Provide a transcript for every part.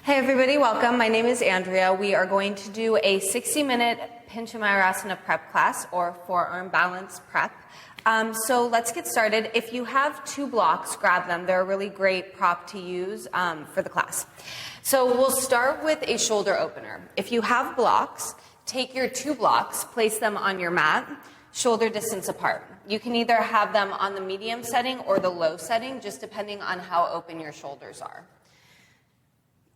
Hey everybody, welcome. My name is Andrea. We are going to do a 60-minute Panchamayurasana prep class or forearm balance prep. So let's get started. If you have two blocks, grab them. They're a really great prop to use for the class. So we'll start with a shoulder opener. If you have blocks, take your two blocks, place them on your mat, shoulder distance apart. You can either have them on the medium setting or the low setting, just depending on how open your shoulders are.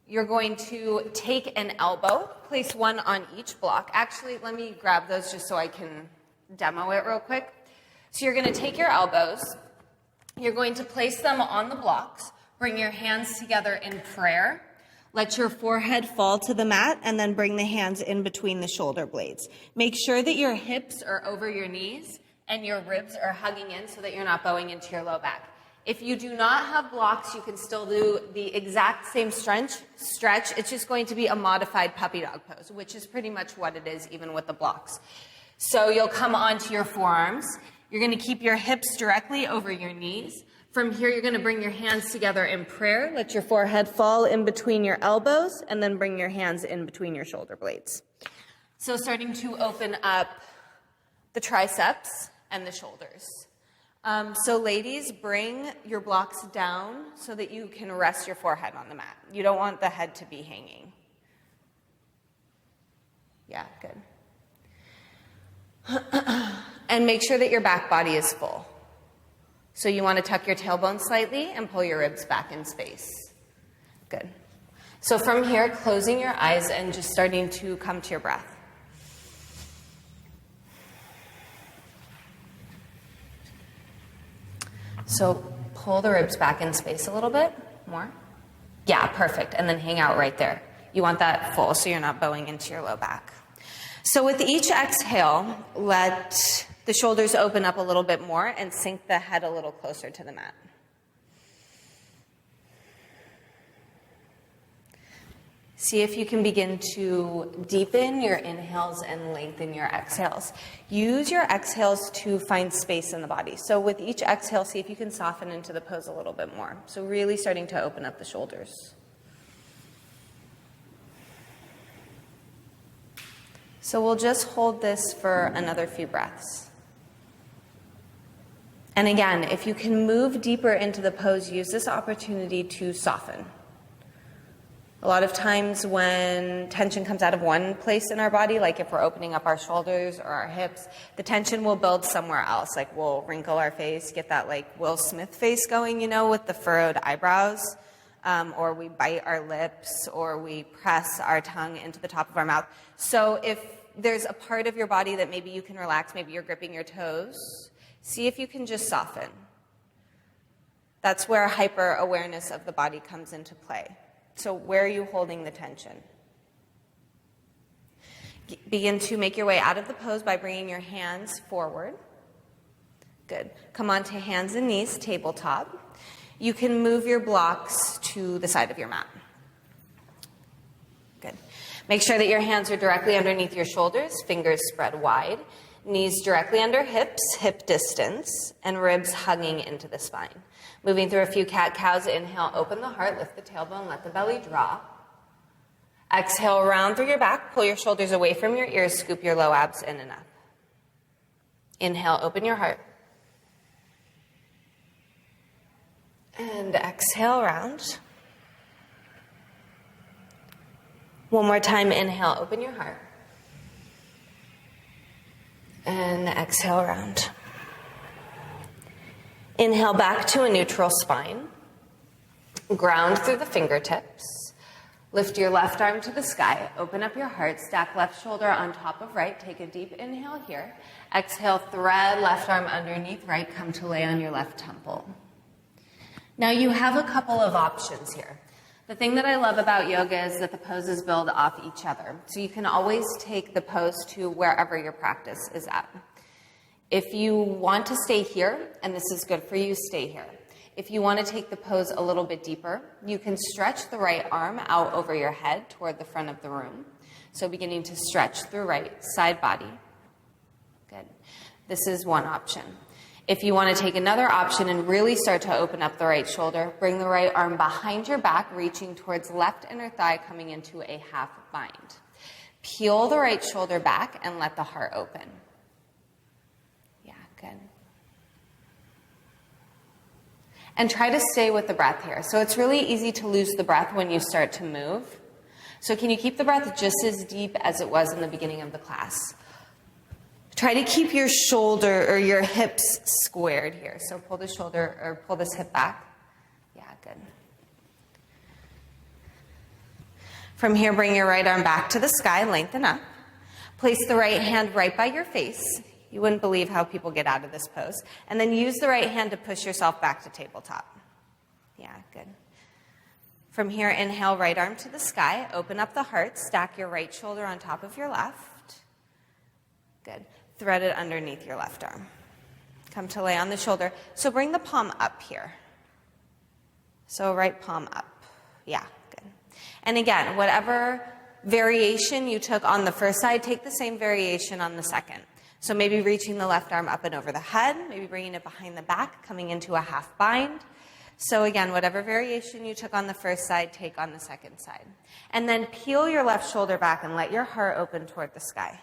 You're going to take an elbow, place one on each block. Actually, let me grab those just so I can demo it real quick. So you're going to take your elbows, you're going to place them on the blocks, bring your hands together in prayer, let your forehead fall to the mat, and then bring the hands in between the shoulder blades. Make sure that your hips are over your knees and your ribs are hugging in so that you're not bowing into your low back. If you do not have blocks, you can still do the exact same stretch. It's just going to be a modified puppy dog pose, which is pretty much what it is even with the blocks. So you'll come onto your forearms. You're going to keep your hips directly over your knees. From here, you're going to bring your hands together in prayer. Let your forehead fall in between your elbows, and then bring your hands in between your shoulder blades. So starting to open up the triceps and the shoulders. So ladies, bring your blocks down so that you can rest your forehead on the mat. You don't want the head to be hanging. Yeah, good. And make sure that your back body is full. So you want to tuck your tailbone slightly and pull your ribs back in space. Good. So from here, closing your eyes and just starting to come to your breath. So pull the ribs back in space a little bit more. Yeah, perfect. And then hang out right there. You want that full so you're not bowing into your low back. So with each exhale, let the shoulders open up a little bit more and sink the head a little closer to the mat. See if you can begin to deepen your inhales and lengthen your exhales. Use your exhales to find space in the body. So with each exhale, see if you can soften into the pose a little bit more. So really starting to open up the shoulders. So we'll just hold this for another few breaths. And again, if you can move deeper into the pose, use this opportunity to soften. A lot of times when tension comes out of one place in our body, like if we're opening up our shoulders or our hips, the tension will build somewhere else. Like we'll wrinkle our face, get that like Will Smith face going, you know, with the furrowed eyebrows, or we bite our lips, or we press our tongue into the top of our mouth. So if there's a part of your body that maybe you can relax, maybe you're gripping your toes, see if you can just soften. That's where hyper awareness of the body comes into play. So where are you holding the tension? Begin to make your way out of the pose by bringing your hands forward. Good. Come on to hands and knees, tabletop. You can move your blocks to the side of your mat. Good. Make sure that your hands are directly underneath your shoulders, fingers spread wide, knees directly under hips, hip distance, and ribs hugging into the spine. Moving through a few cat-cows, inhale, open the heart, lift the tailbone, let the belly drop. Exhale, round through your back, pull your shoulders away from your ears, scoop your low abs in and up. Inhale, open your heart. And exhale, round. One more time, inhale, open your heart. And exhale, round. Inhale back to a neutral spine. Ground through the fingertips. Lift your left arm to the sky. Open up your heart. Stack left shoulder on top of right. Take a deep inhale here. Exhale, thread left arm underneath right. Come to lay on your left temple. Now you have a couple of options here. The thing that I love about yoga is that the poses build off each other. So you can always take the pose to wherever your practice is at. If you want to stay here, and this is good for you, stay here. If you want to take the pose a little bit deeper, you can stretch the right arm out over your head toward the front of the room. So beginning to stretch through right side body. Good. This is one option. If you want to take another option and really start to open up the right shoulder, bring the right arm behind your back, reaching towards left inner thigh, coming into a half bind. Peel the right shoulder back and let the heart open. Yeah, good. And try to stay with the breath here. So it's really easy to lose the breath when you start to move. So can you keep the breath just as deep as it was in the beginning of the class? Try to keep your shoulder or your hips squared here. So pull the shoulder or pull this hip back. Yeah, good. From here, bring your right arm back to the sky, lengthen up. Place the right hand right by your face. You wouldn't believe how people get out of this pose. And then use the right hand to push yourself back to tabletop. Yeah, good. From here, inhale, right arm to the sky. Open up the heart. Stack your right shoulder on top of your left. Good. Thread it underneath your left arm. Come to lay on the shoulder. So bring the palm up here. So right palm up. Yeah, good. And again, whatever variation you took on the first side, take the same variation on the second. So maybe reaching the left arm up and over the head, maybe bringing it behind the back, coming into a half bind. So again, whatever variation you took on the first side, take on the second side. And then peel your left shoulder back and let your heart open toward the sky.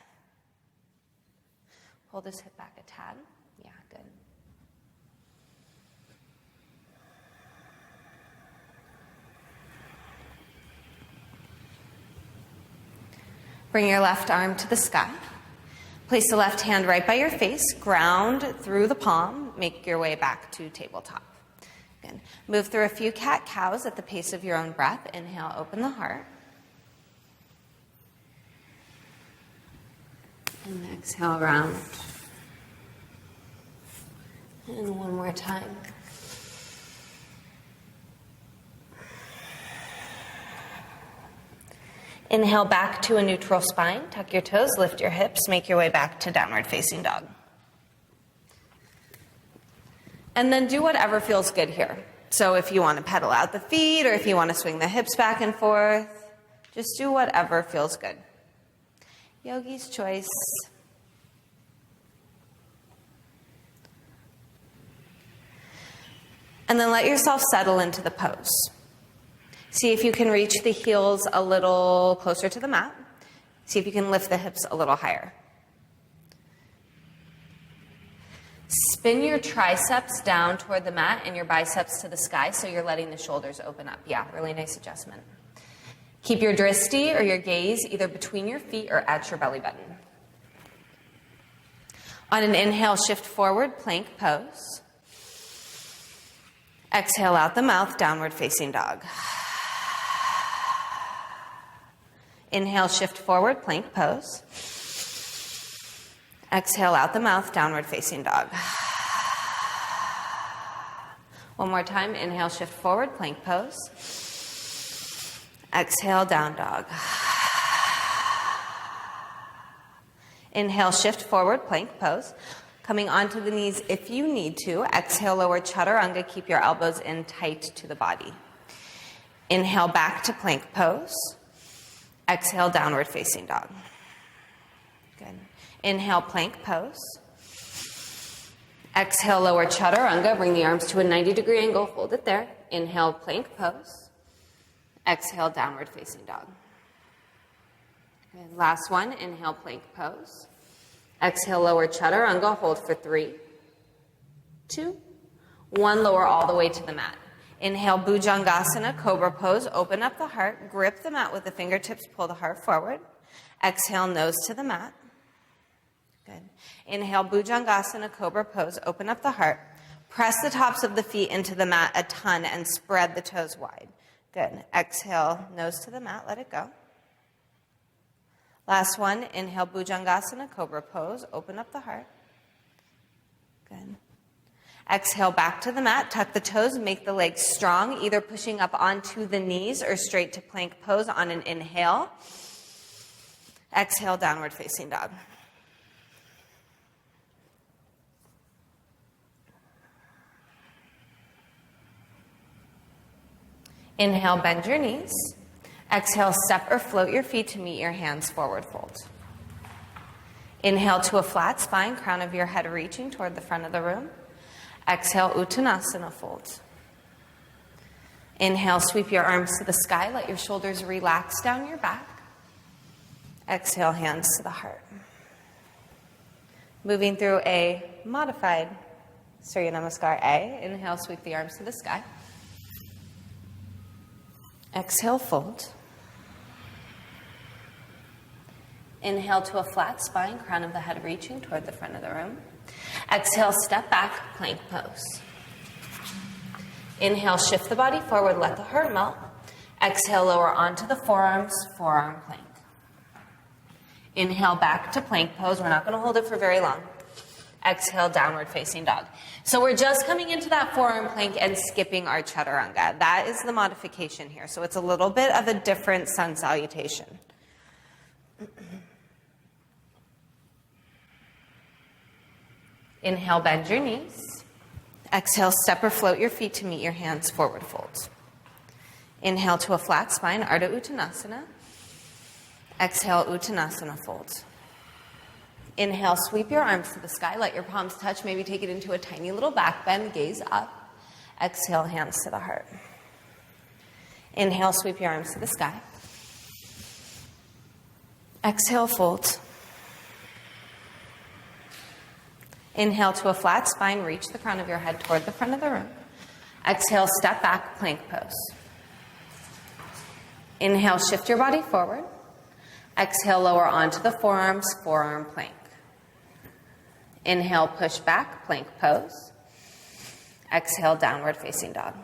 Pull this hip back a tad. Yeah, good. Bring your left arm to the sky. Place the left hand right by your face. Ground through the palm. Make your way back to tabletop. Good. Move through a few cat-cows at the pace of your own breath. Inhale, open the heart. And exhale, round. And one more time. Inhale back to a neutral spine. Tuck your toes, lift your hips, make your way back to downward facing dog. And then do whatever feels good here. So if you want to pedal out the feet or if you want to swing the hips back and forth, just do whatever feels good. Yogi's choice. And then let yourself settle into the pose. See if you can reach the heels a little closer to the mat. See if you can lift the hips a little higher. Spin your triceps down toward the mat and your biceps to the sky so you're letting the shoulders open up. Yeah, really nice adjustment. Keep your dristi or your gaze either between your feet or at your belly button. On an inhale, shift forward, plank pose. Exhale out the mouth, downward facing dog. Inhale, shift forward, plank pose. Exhale out the mouth, downward facing dog. One more time, inhale, shift forward, plank pose. Exhale, down dog. Inhale, shift forward, plank pose. Coming onto the knees if you need to. Exhale, lower chaturanga. Keep your elbows in tight to the body. Inhale, back to plank pose. Exhale, downward facing dog. Good. Inhale, plank pose. Exhale, lower chaturanga. Bring the arms to a 90-degree angle. Hold it there. Inhale, plank pose. Exhale, downward facing dog. Good. Last one. Inhale, plank pose. Exhale, lower chaturanga. Hold for 3, 2, 1. Lower all the way to the mat. Inhale, Bhujangasana, cobra pose. Open up the heart. Grip the mat with the fingertips. Pull the heart forward. Exhale, nose to the mat. Good. Inhale, Bhujangasana, cobra pose. Open up the heart. Press the tops of the feet into the mat a ton and spread the toes wide. Good. Exhale, nose to the mat. Let it go. Last one. Inhale, Bhujangasana, cobra pose. Open up the heart. Good. Exhale, back to the mat. Tuck the toes. Make the legs strong, either pushing up onto the knees or straight to plank pose on an inhale. Exhale, downward facing dog. Inhale, bend your knees. Exhale, step or float your feet to meet your hands, forward fold. Inhale to a flat spine, crown of your head reaching toward the front of the room. Exhale, Uttanasana, fold. Inhale, sweep your arms to the sky. Let your shoulders relax down your back. Exhale, hands to the heart. Moving through a modified Surya Namaskar A. Inhale, sweep the arms to the sky. Exhale, fold. Inhale to a flat spine, crown of the head reaching toward the front of the room. Exhale, step back, plank pose. Inhale, shift the body forward, let the heart melt. Exhale, lower onto the forearms, forearm plank. Inhale, back to plank pose. We're not going to hold it for very long. Exhale, downward facing dog. So we're just coming into that forearm plank and skipping our chaturanga. That is the modification here. So it's a little bit of a different sun salutation. Inhale, bend your knees. Exhale, step or float your feet to meet your hands, forward fold. Inhale to a flat spine, Ardha Uttanasana. Exhale, Uttanasana, fold. Inhale, sweep your arms to the sky. Let your palms touch. Maybe take it into a tiny little back bend. Gaze up. Exhale, hands to the heart. Inhale, sweep your arms to the sky. Exhale, fold. Inhale to a flat spine. Reach the crown of your head toward the front of the room. Exhale, step back, plank pose. Inhale, shift your body forward. Exhale, lower onto the forearms, forearm plank. Inhale, push back, plank pose. Exhale, downward facing dog.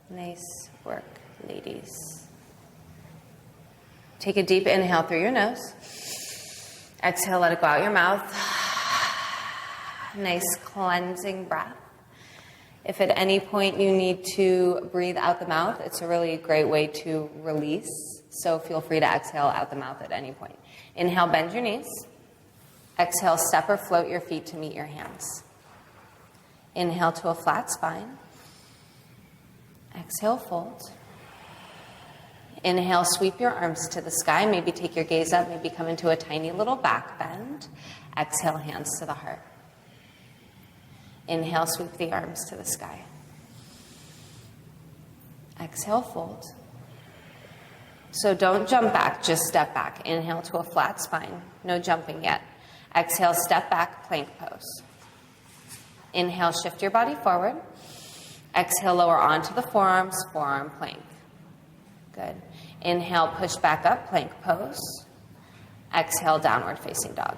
Nice work, ladies. Take a deep inhale through your nose. Exhale, let it go out your mouth. Nice cleansing breath. If at any point you need to breathe out the mouth, it's a really great way to release. So feel free to exhale out the mouth at any point. Inhale, bend your knees. Exhale, step or float your feet to meet your hands. Inhale to a flat spine. Exhale, fold. Inhale, sweep your arms to the sky. Maybe take your gaze up. Maybe come into a tiny little back bend. Exhale, hands to the heart. Inhale, sweep the arms to the sky. Exhale, fold. So don't jump back, just step back. Inhale to a flat spine. No jumping yet. Exhale, step back, plank pose. Inhale, shift your body forward. Exhale, lower onto the forearms, forearm plank. Good. Inhale, push back up, plank pose. Exhale, downward facing dog.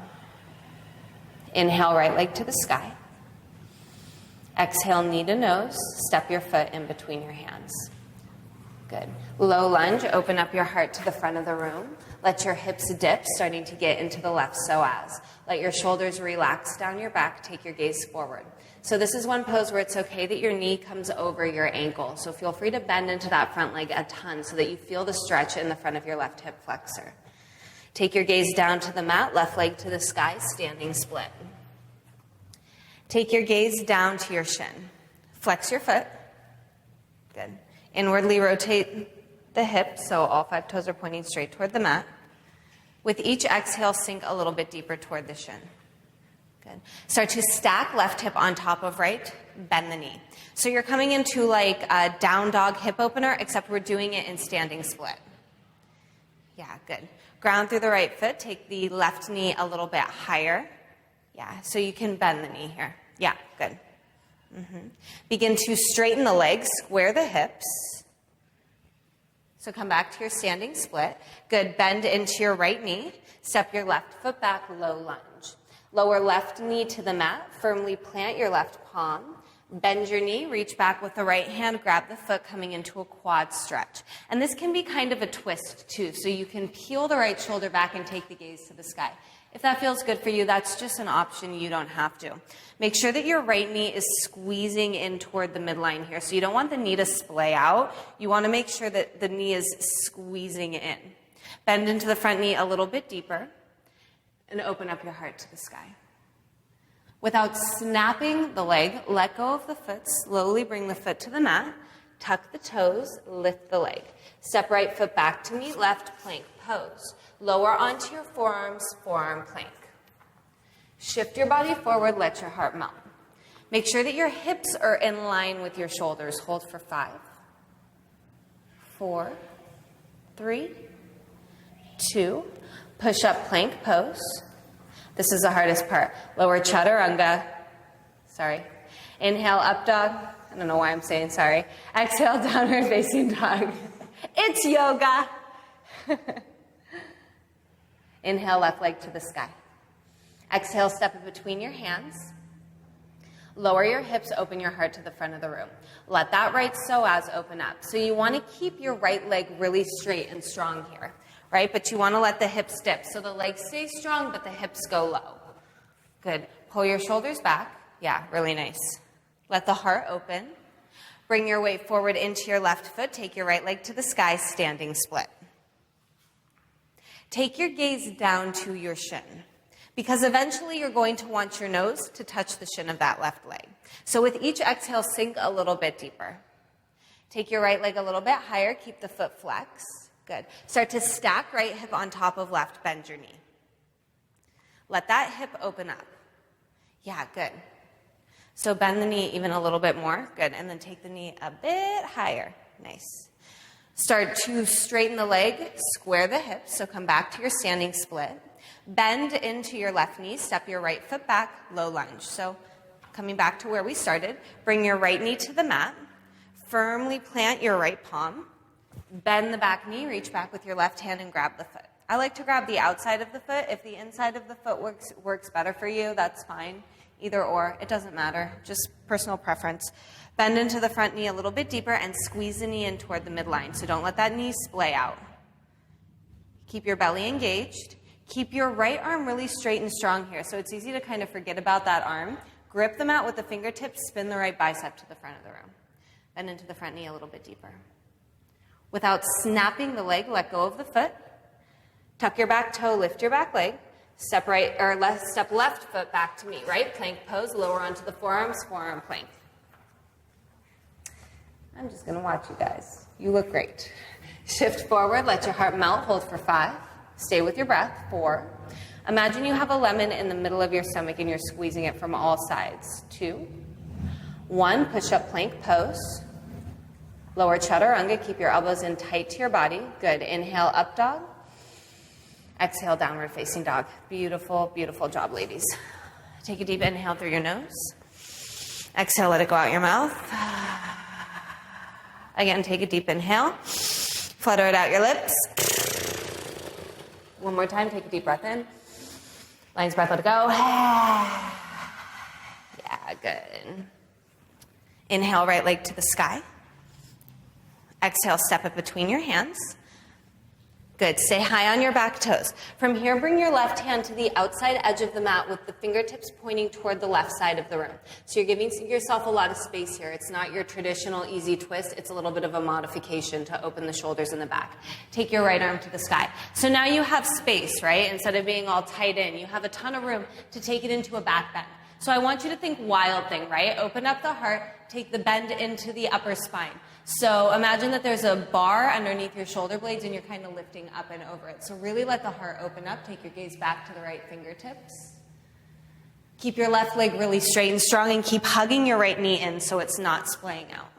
Inhale, right leg to the sky. Exhale, knee to nose. Step your foot in between your hands. Good. Low lunge, open up your heart to the front of the room. Let your hips dip, starting to get into the left psoas. Let your shoulders relax down your back. Take your gaze forward. So this is one pose where it's okay that your knee comes over your ankle. So feel free to bend into that front leg a ton so that you feel the stretch in the front of your left hip flexor. Take your gaze down to the mat, left leg to the sky, standing split. Take your gaze down to your shin. Flex your foot. Good. Inwardly rotate the hips, so all 5 toes are pointing straight toward the mat. With each exhale, sink a little bit deeper toward the shin. Good. Start to stack left hip on top of right, bend the knee. So you're coming into like a down dog hip opener, except we're doing it in standing split. Yeah, good. Ground through the right foot, take the left knee a little bit higher. Yeah, so you can bend the knee here. Yeah, good. Begin to straighten the legs, square the hips. So come back to your standing split. Good, bend into your right knee. Step your left foot back, low lunge. Lower left knee to the mat. Firmly plant your left palm. Bend your knee, reach back with the right hand, grab the foot coming into a quad stretch. And this can be kind of a twist too, so you can peel the right shoulder back and take the gaze to the sky. If that feels good for you, that's just an option. You don't have to. Make sure that your right knee is squeezing in toward the midline here. So you don't want the knee to splay out. You want to make sure that the knee is squeezing in. Bend into the front knee a little bit deeper and open up your heart to the sky. Without snapping the leg, let go of the foot. Slowly bring the foot to the mat. Tuck the toes, lift the leg. Step right foot back to meet left, plank pose. Lower onto your forearms, forearm plank. Shift your body forward, let your heart melt. Make sure that your hips are in line with your shoulders. Hold for 5, 4, 3, 2. Push up plank pose. This is the hardest part. Lower chaturanga. Sorry. Inhale, up dog. I don't know why I'm saying sorry. Exhale, downward facing dog. It's yoga. Inhale, left leg to the sky. Exhale, step it between your hands. Lower your hips, open your heart to the front of the room. Let that right psoas open up. So you want to keep your right leg really straight and strong here, right? But you want to let the hips dip. So the legs stay strong, but the hips go low. Good. Pull your shoulders back. Yeah, really nice. Let the heart open. Bring your weight forward into your left foot. Take your right leg to the sky, standing split. Take your gaze down to your shin, because eventually you're going to want your nose to touch the shin of that left leg. So with each exhale, sink a little bit deeper. Take your right leg a little bit higher. Keep the foot flex. Good. Start to stack right hip on top of left. Bend your knee. Let that hip open up. Yeah, good. So bend the knee even a little bit more. Good. And then take the knee a bit higher. Nice. Start to straighten the leg, square the hips. So come back to your standing split. Bend into your left knee. Step your right foot back. Low lunge. So coming back to where we started, bring your right knee to the mat. Firmly plant your right palm. Bend the back knee. Reach back with your left hand and grab the foot. I like to grab the outside of the foot. If the inside of the foot works better for you, that's fine. Either or, it doesn't matter, just personal preference. Bend into the front knee a little bit deeper and squeeze the knee in toward the midline. So don't let that knee splay out. Keep your belly engaged. Keep your right arm really straight and strong here. So it's easy to kind of forget about that arm. Grip the mat with the fingertips, spin the right bicep to the front of the room. Bend into the front knee a little bit deeper. Without snapping the leg, let go of the foot. Tuck your back toe, lift your back leg. Step left foot back to meet, right? Plank pose, lower onto the forearms, forearm plank. I'm just going to watch you guys. You look great. Shift forward, let your heart melt, hold for 5. Stay with your breath, 4. Imagine you have a lemon in the middle of your stomach and you're squeezing it from all sides. 2. 1, push up plank pose. Lower chaturanga, keep your elbows in tight to your body. Good. Inhale, up dog. Exhale, downward facing dog. Beautiful, beautiful job, ladies. Take a deep inhale through your nose. Exhale, let it go out your mouth. Again, take a deep inhale. Flutter it out your lips. One more time, take a deep breath in. Lion's breath, let it go. Yeah, good. Inhale, right leg to the sky. Exhale, step it between your hands. Good. Stay high on your back toes. From here, bring your left hand to the outside edge of the mat with the fingertips pointing toward the left side of the room. So you're giving yourself a lot of space here. It's not your traditional easy twist. It's a little bit of a modification to open the shoulders in the back. Take your right arm to the sky. So now you have space, right? Instead of being all tight in, you have a ton of room to take it into a back bend. So I want you to think wild thing, right? Open up the heart, take the bend into the upper spine. So imagine that there's a bar underneath your shoulder blades and you're kind of lifting up and over it. So really let the heart open up. Take your gaze back to the right fingertips. Keep your left leg really straight and strong and keep hugging your right knee in so it's not splaying out.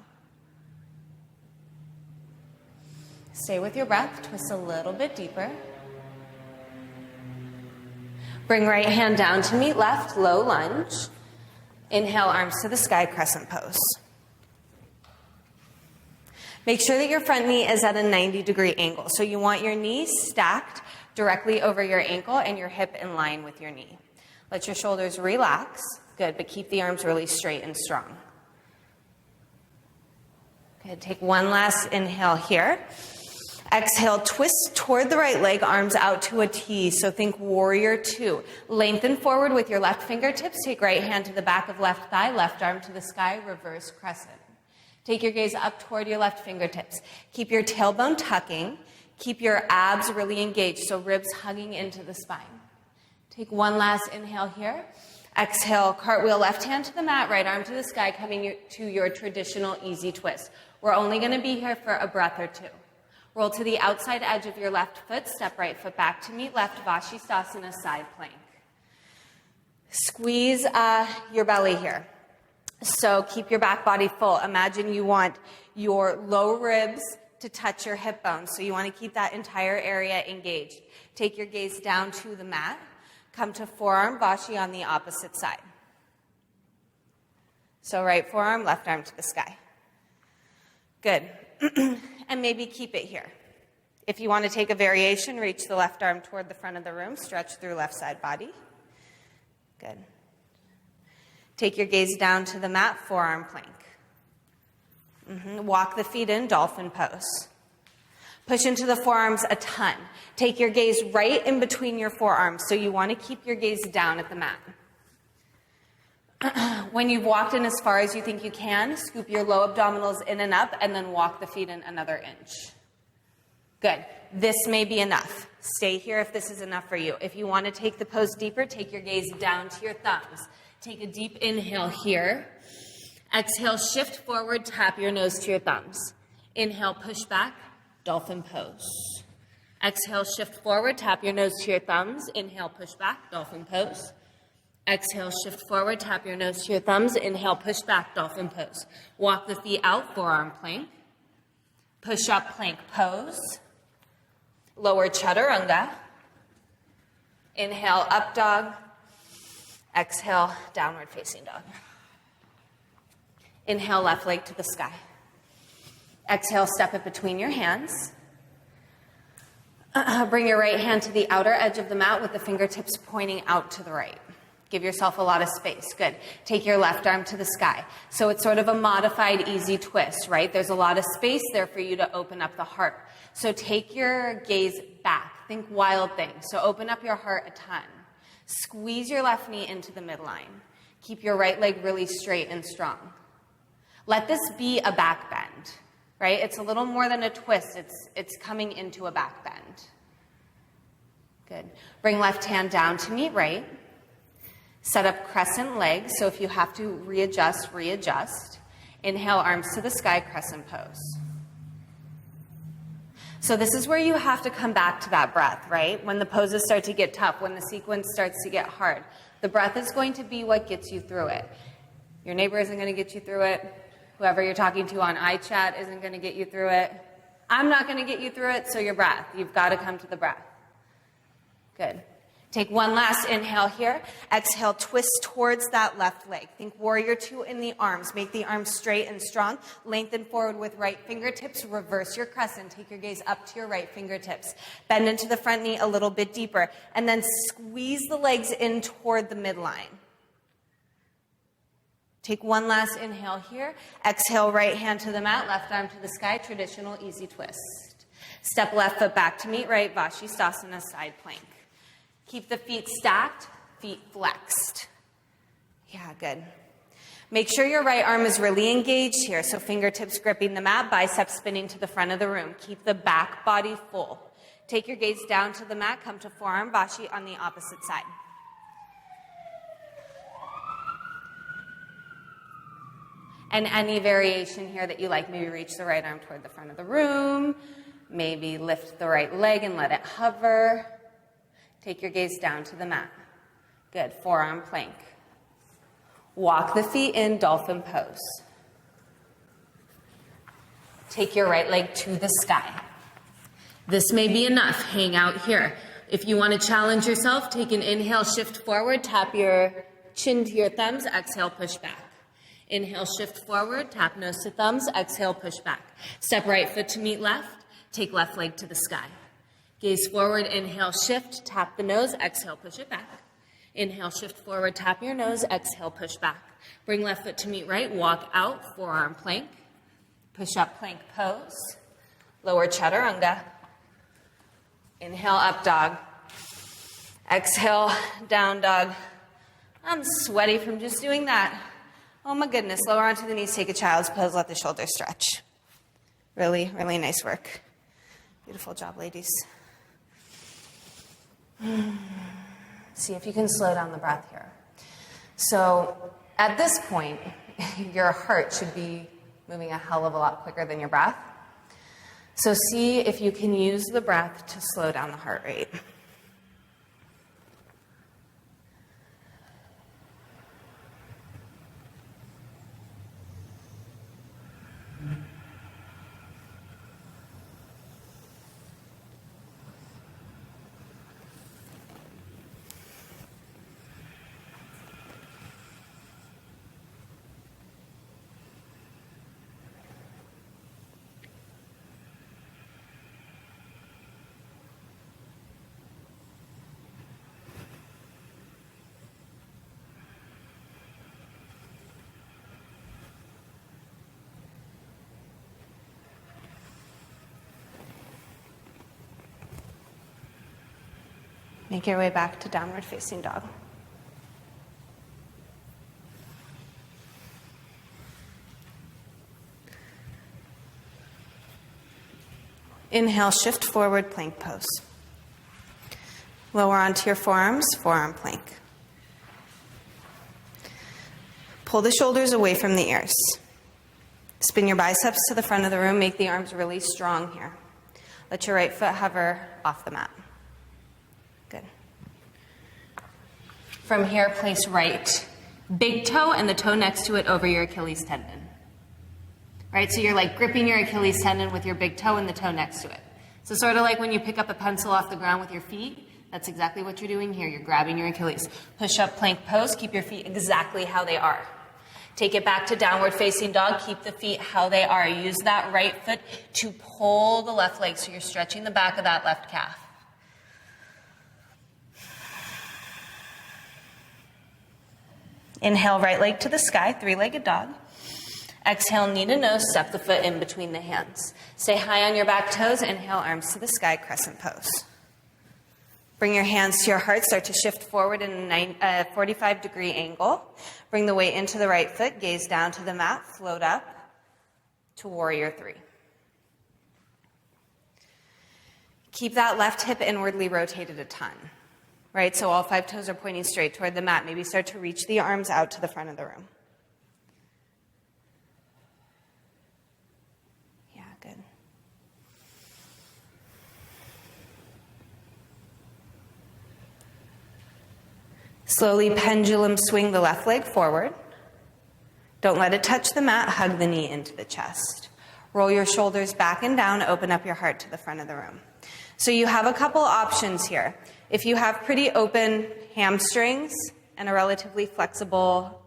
Stay with your breath. Twist a little bit deeper. Bring right hand down to meet left, low lunge. Inhale, arms to the sky, crescent pose. Make sure that your front knee is at a 90-degree angle. So you want your knee stacked directly over your ankle and your hip in line with your knee. Let your shoulders relax. Good, but keep the arms really straight and strong. Good, take one last inhale here. Exhale, twist toward the right leg, arms out to a T. So think warrior 2. Lengthen forward with your left fingertips. Take right hand to the back of left thigh, left arm to the sky, reverse crescent. Take your gaze up toward your left fingertips. Keep your tailbone tucking. Keep your abs really engaged, so ribs hugging into the spine. Take one last inhale here. Exhale, cartwheel left hand to the mat, right arm to the sky, coming to your traditional easy twist. We're only going to be here for a breath or 2. Roll to the outside edge of your left foot. Step right foot back to meet left. Vashisthasana, side plank. Squeeze your belly here. So keep your back body full. Imagine you want your low ribs to touch your hip bones. So you want to keep that entire area engaged. Take your gaze down to the mat. Come to forearm vashi on the opposite side. So right forearm, left arm to the sky. Good. And maybe keep it here. If you want to take a variation, reach the left arm toward the front of the room, stretch through left side body. Good. Take your gaze down to the mat, forearm plank. Walk the feet in, dolphin pose. Push into the forearms a ton. Take your gaze right in between your forearms, so you want to keep your gaze down at the mat. When you've walked in as far as you think you can, scoop your low abdominals in and up, and then walk the feet in another inch. Good. This may be enough. Stay here if this is enough for you. If you want to take the pose deeper, take your gaze down to your thumbs. Take a deep inhale here. Exhale, shift forward, tap your nose to your thumbs. Inhale, push back, dolphin pose. Exhale, shift forward, tap your nose to your thumbs. Inhale, push back, dolphin pose. Exhale, shift forward, tap your nose to your thumbs. Inhale, push back, dolphin pose. Walk the feet out, forearm plank. Push up, plank pose. Lower chaturanga. Inhale, up dog. Exhale, downward facing dog. Inhale, left leg to the sky. Exhale, step it between your hands. Bring your right hand to the outer edge of the mat with the fingertips pointing out to the right. Give yourself a lot of space. Good. Take your left arm to the sky. So it's sort of a modified easy twist, right? There's a lot of space there for you to open up the heart. So take your gaze back. Think wild things. So open up your heart a ton. Squeeze your left knee into the midline. Keep your right leg really straight and strong. Let this be a back bend, right? It's a little more than a twist. It's coming into a back bend. Good. Bring left hand down to meet right. Set up crescent legs, so if you have to readjust, readjust. Inhale, arms to the sky, crescent pose. So this is where you have to come back to that breath, right? When the poses start to get tough, when the sequence starts to get hard, the breath is going to be what gets you through it. Your neighbor isn't going to get you through it. Whoever you're talking to on iChat isn't going to get you through it. I'm not going to get you through it, so your breath. You've got to come to the breath. Good. Take one last inhale here. Exhale, twist towards that left leg. Think warrior two in the arms. Make the arms straight and strong. Lengthen forward with right fingertips. Reverse your crescent. Take your gaze up to your right fingertips. Bend into the front knee a little bit deeper. And then squeeze the legs in toward the midline. Take one last inhale here. Exhale, right hand to the mat, left arm to the sky. Traditional easy twist. Step left foot back to meet right. Vashisthasana, side plank. Keep the feet stacked, feet flexed. Yeah, good. Make sure your right arm is really engaged here, so fingertips gripping the mat, biceps spinning to the front of the room. Keep the back body full. Take your gaze down to the mat, come to forearm vashi on the opposite side. And any variation here that you like, maybe reach the right arm toward the front of the room, maybe lift the right leg and let it hover. Take your gaze down to the mat. Good. Forearm plank. Walk the feet in, dolphin pose. Take your right leg to the sky. This may be enough. Hang out here. If you want to challenge yourself, take an inhale, shift forward, tap your chin to your thumbs, exhale, push back. Inhale, shift forward, tap nose to thumbs, exhale, push back. Step right foot to meet left, take left leg to the sky. Gaze forward, inhale, shift, tap the nose, exhale, push it back. Inhale, shift forward, tap your nose, exhale, push back. Bring left foot to meet right, walk out, forearm plank. Push up, plank pose. Lower chaturanga. Inhale, up dog. Exhale, down dog. I'm sweaty from just doing that. Oh my goodness, lower onto the knees, take a child's pose, let the shoulders stretch. Really, really nice work. Beautiful job, ladies. See if you can slow down the breath here. So at this point, your heart should be moving a hell of a lot quicker than your breath. So see if you can use the breath to slow down the heart rate. Make your way back to downward facing dog. Inhale, shift forward, plank pose. Lower onto your forearms, forearm plank. Pull the shoulders away from the ears. Spin your biceps to the front of the room. Make the arms really strong here. Let your right foot hover off the mat. Good. From here, place right big toe and the toe next to it over your Achilles tendon. Right, so you're like gripping your Achilles tendon with your big toe and the toe next to it. So sort of like when you pick up a pencil off the ground with your feet, that's exactly what you're doing here. You're grabbing your Achilles. Push up plank pose, keep your feet exactly how they are. Take it back to downward facing dog, keep the feet how they are. Use that right foot to pull the left leg, so you're stretching the back of that left calf. Inhale, right leg to the sky, three-legged dog. Exhale, knee to nose, step the foot in between the hands. Stay high on your back toes. Inhale, arms to the sky, crescent pose. Bring your hands to your heart. Start to shift forward in a 45-degree angle. Bring the weight into the right foot. Gaze down to the mat. Float up to warrior three. Keep that left hip inwardly rotated a ton. Right? So all 5 toes are pointing straight toward the mat. Maybe start to reach the arms out to the front of the room. Good. Slowly pendulum swing the left leg forward. Don't let it touch the mat. Hug the knee into the chest. Roll your shoulders back and down. Open up your heart to the front of the room. So you have a couple options here. If you have pretty open hamstrings and a relatively flexible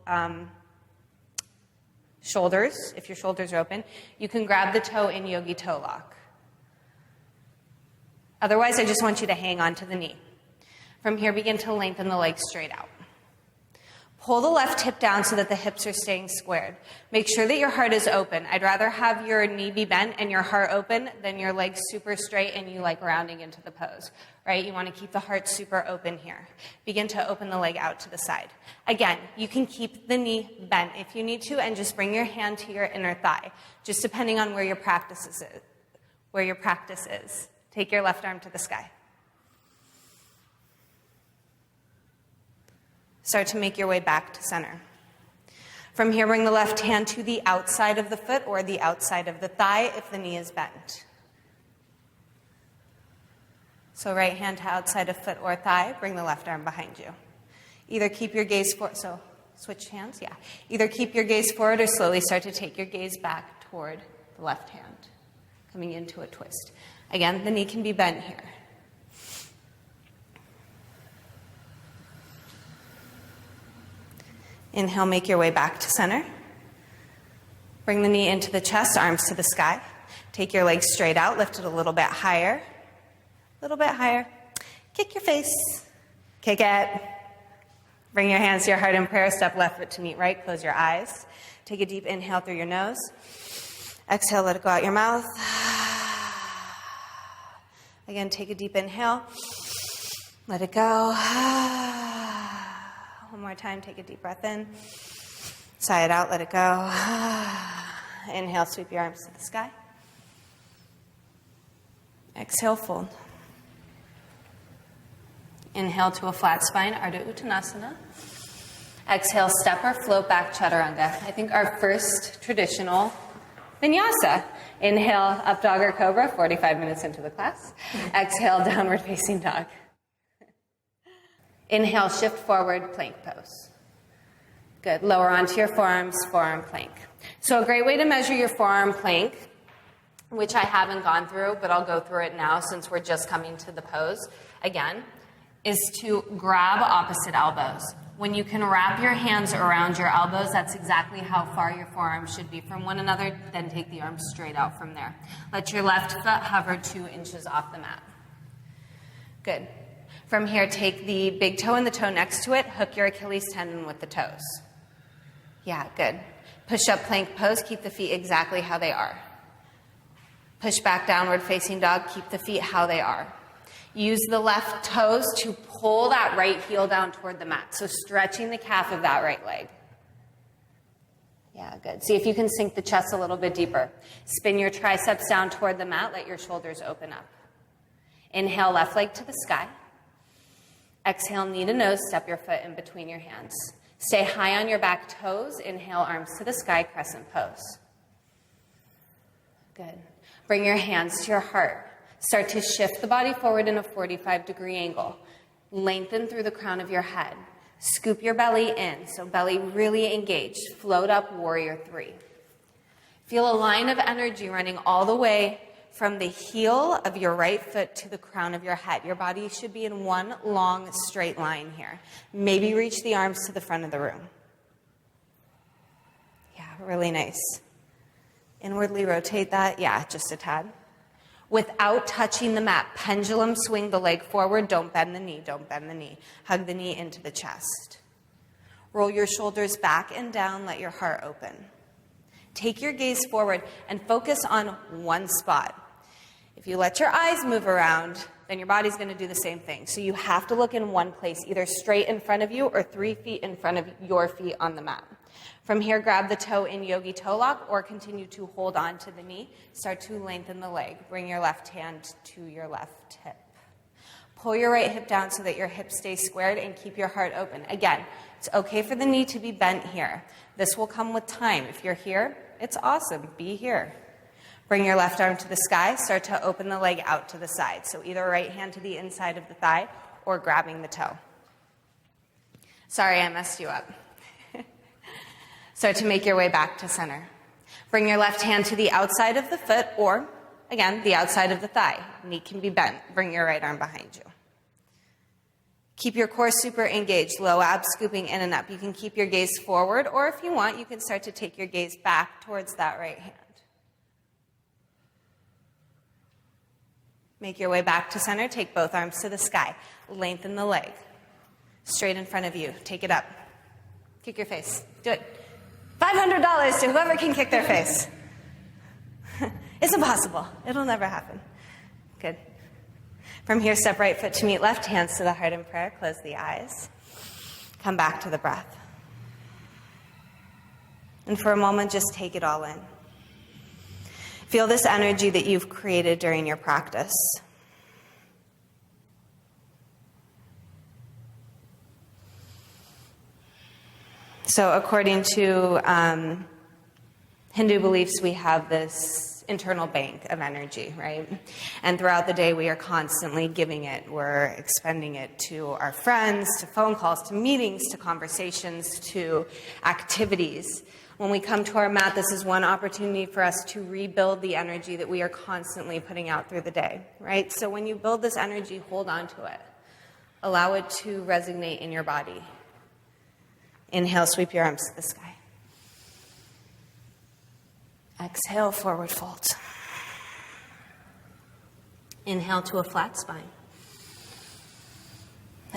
shoulders, if your shoulders are open, you can grab the toe in yogi toe lock. Otherwise, I just want you to hang on to the knee. From here, begin to lengthen the leg straight out. Pull the left hip down so that the hips are staying squared. Make sure that your heart is open. I'd rather have your knee be bent and your heart open than your legs super straight and you like rounding into the pose, right? You want to keep the heart super open here. Begin to open the leg out to the side. Again, you can keep the knee bent if you need to and just bring your hand to your inner thigh, just depending on where your practice is. Take your left arm to the sky. Start to make your way back to center. From here, bring the left hand to the outside of the foot or the outside of the thigh if the knee is bent. So right hand to outside of foot or thigh, bring the left arm behind you. Either keep your gaze forward, so switch hands, yeah. Either keep your gaze forward or slowly start to take your gaze back toward the left hand, coming into a twist. Again, the knee can be bent here. Inhale, make your way back to center. Bring the knee into the chest, arms to the sky. Take your legs straight out, lift it a little bit higher. A little bit higher. Kick your face. Kick it. Bring your hands to your heart in prayer. Step left foot to meet right. Close your eyes. Take a deep inhale through your nose. Exhale, let it go out your mouth. Again, take a deep inhale. Let it go. One more time, take a deep breath in. Sigh it out, let it go. Inhale, sweep your arms to the sky. Exhale, fold. Inhale to a flat spine, Ardha Uttanasana. Exhale, step or float back, Chaturanga. I think our first traditional vinyasa. Inhale, up dog or cobra, 45 minutes into the class. Exhale, downward facing dog. Inhale, shift forward, plank pose. Good. Lower onto your forearms, forearm plank. So a great way to measure your forearm plank, which I haven't gone through, but I'll go through it now since we're just coming to the pose again, is to grab opposite elbows. When you can wrap your hands around your elbows, that's exactly how far your forearms should be from one another. Then take the arms straight out from there. Let your left foot hover 2 inches off the mat. Good. From here, take the big toe and the toe next to it. Hook your Achilles tendon with the toes. Yeah, good. Push up plank pose. Keep the feet exactly how they are. Push back downward facing dog. Keep the feet how they are. Use the left toes to pull that right heel down toward the mat. So stretching the calf of that right leg. Yeah, good. See if you can sink the chest a little bit deeper. Spin your triceps down toward the mat. Let your shoulders open up. Inhale, left leg to the sky. Exhale, knee to nose. Step your foot in between your hands. Stay high on your back toes. Inhale, arms to the sky, crescent pose. Good. Bring your hands to your heart. Start to shift the body forward in a 45-degree angle. Lengthen through the crown of your head. Scoop your belly in, so belly really engaged. Float up, warrior three. Feel a line of energy running all the way from the heel of your right foot to the crown of your head. Your body should be in one long, straight line here. Maybe reach the arms to the front of the room. Yeah, really nice. Inwardly rotate that. Yeah, just a tad. Without touching the mat, pendulum swing the leg forward. Don't bend the knee. Don't bend the knee. Hug the knee into the chest. Roll your shoulders back and down. Let your heart open. Take your gaze forward and focus on one spot. If you let your eyes move around, then your body's going to do the same thing. So you have to look in one place, either straight in front of you or 3 feet in front of your feet on the mat. From here, grab the toe in yogi toe lock or continue to hold on to the knee. Start to lengthen the leg. Bring your left hand to your left hip. Pull your right hip down so that your hips stay squared and keep your heart open. Again, it's okay for the knee to be bent here. This will come with time. If you're here, it's awesome. Be here. Bring your left arm to the sky. Start to open the leg out to the side. So either right hand to the inside of the thigh or grabbing the toe. Sorry, I messed you up. Start to make your way back to center. Bring your left hand to the outside of the foot or, again, the outside of the thigh. Knee can be bent. Bring your right arm behind you. Keep your core super engaged, low abs scooping in and up. You can keep your gaze forward, or if you want, you can start to take your gaze back towards that right hand. Make your way back to center. Take both arms to the sky. Lengthen the leg. Straight in front of you. Take it up. Kick your face. Do it. $500 to whoever can kick their face. It's impossible. It'll never happen. Good. From here, step right foot to meet left, hands to the heart in prayer. Close the eyes. Come back to the breath. And for a moment, just take it all in. Feel this energy that you've created during your practice. So according to Hindu beliefs, we have this internal bank of energy, right? And throughout the day, we are constantly giving it. We're expending it to our friends, to phone calls, to meetings, to conversations, to activities. When we come to our mat, this is one opportunity for us to rebuild the energy that we are constantly putting out through the day, right? So when you build this energy, hold on to it. Allow it to resonate in your body. Inhale, sweep your arms to the sky. Exhale, forward fold. Inhale to a flat spine.